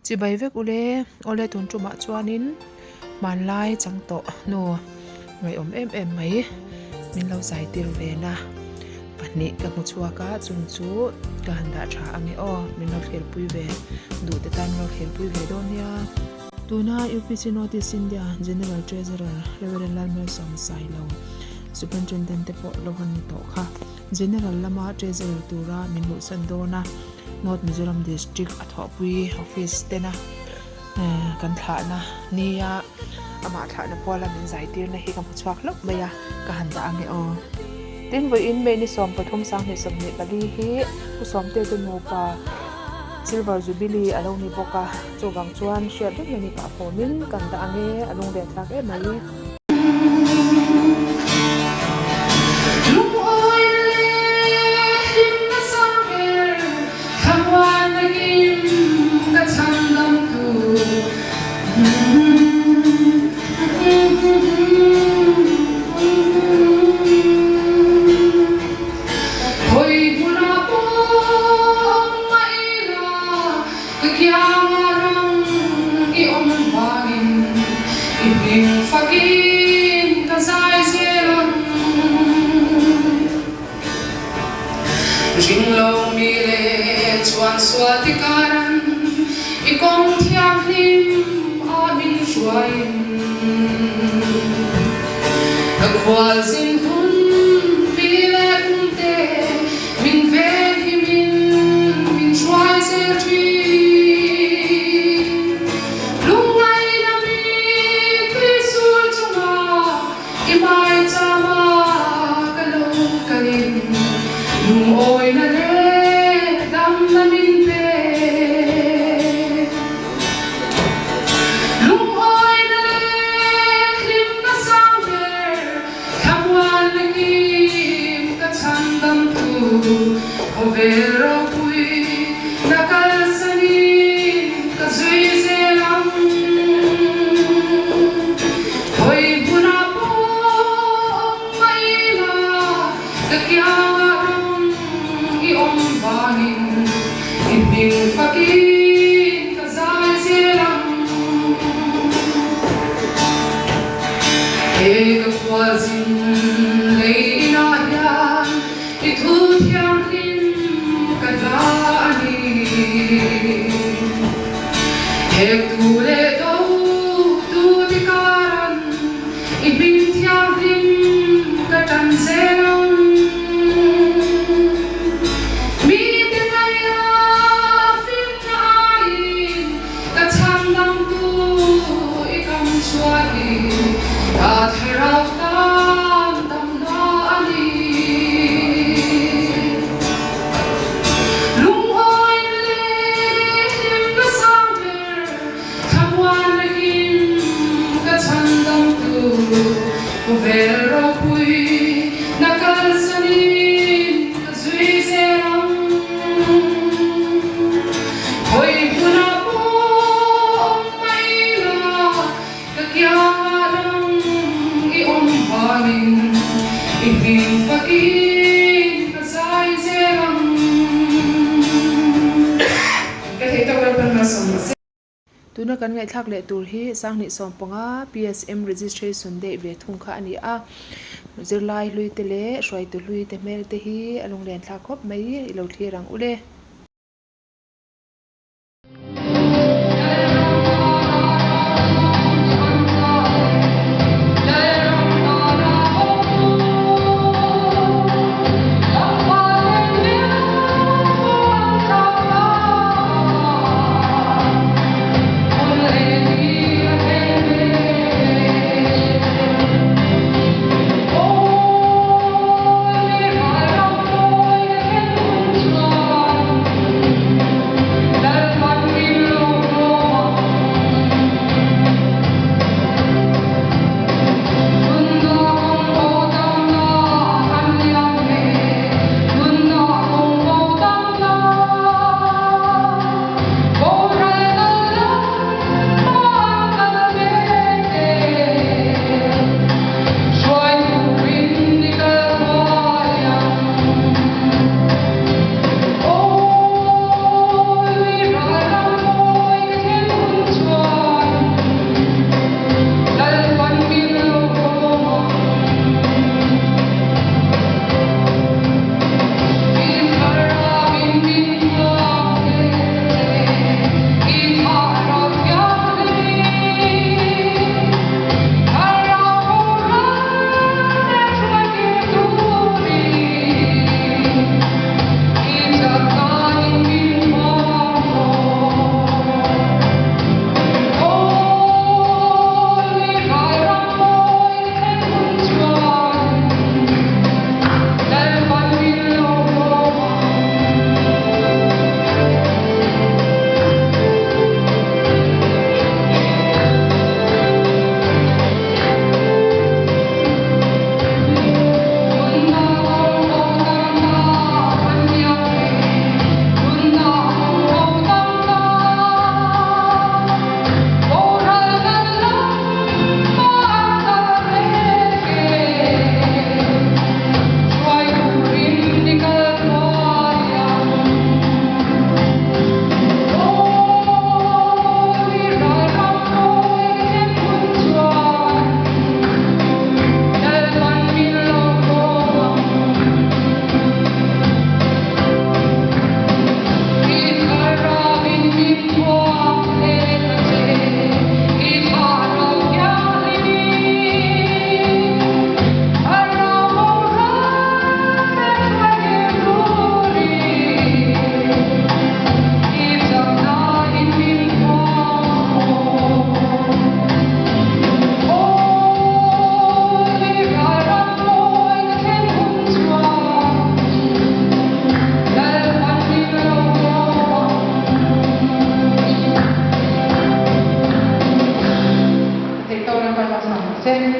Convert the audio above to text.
chỉ bay vek ole tun chu ma chuanin man lai chang to no ngai em mai min lo zai tir ve na pani ka mu chua ka chung chu ka handa tha ange o min lo khel pui ve du te tan lo khel pui ve don ya tuna UPC Notice India General Treasurer Reverend Lalmer Somsai lo Superintendent te po lo han to kha General lama Treasurer tura min lu san do na North Mizoram District atho pui office te na kan thla na nia ama thla na pola min zai tir na hi kam chuak lok maya ka handa ange o tin voi in me ni som pathum sang ni som ni bali hi u som te tu no pa Silver Jubilee along ni boka chowang chuan share dek ni pa fomin kan da ange along le thak e mai Jinglong mi le chuan swati karan ikong thiang hlim a min shuain a kwal sin hun mi le te min ve hi min shuai se tri lungai na mi krisul chunga imai chama kalong kalin lung oi na le dam na min pe lung oi na le klim na sang ver kamwan na kim ka chan dam tu ko vero pui na kal sani ka zui se lam hoi buna po mai la ka kya Ibing fakin kazai silang Ega kwazin leina yan Itut yang lim kadani Eg tule do dikaran Ibing yang lim katan selang Vero pui na kalsanin ka zui seram hoi puna po mai la ka kya lang I om bangin ibing pakin ka sai seram ka hita wala pa na som tuna kan ngai thak le tur hi sang ni som panga PSM registration de ve thung kha ani a zirlai lui te le shwai tu lui te mel te hi alung len thla khop mai lo thirang ule then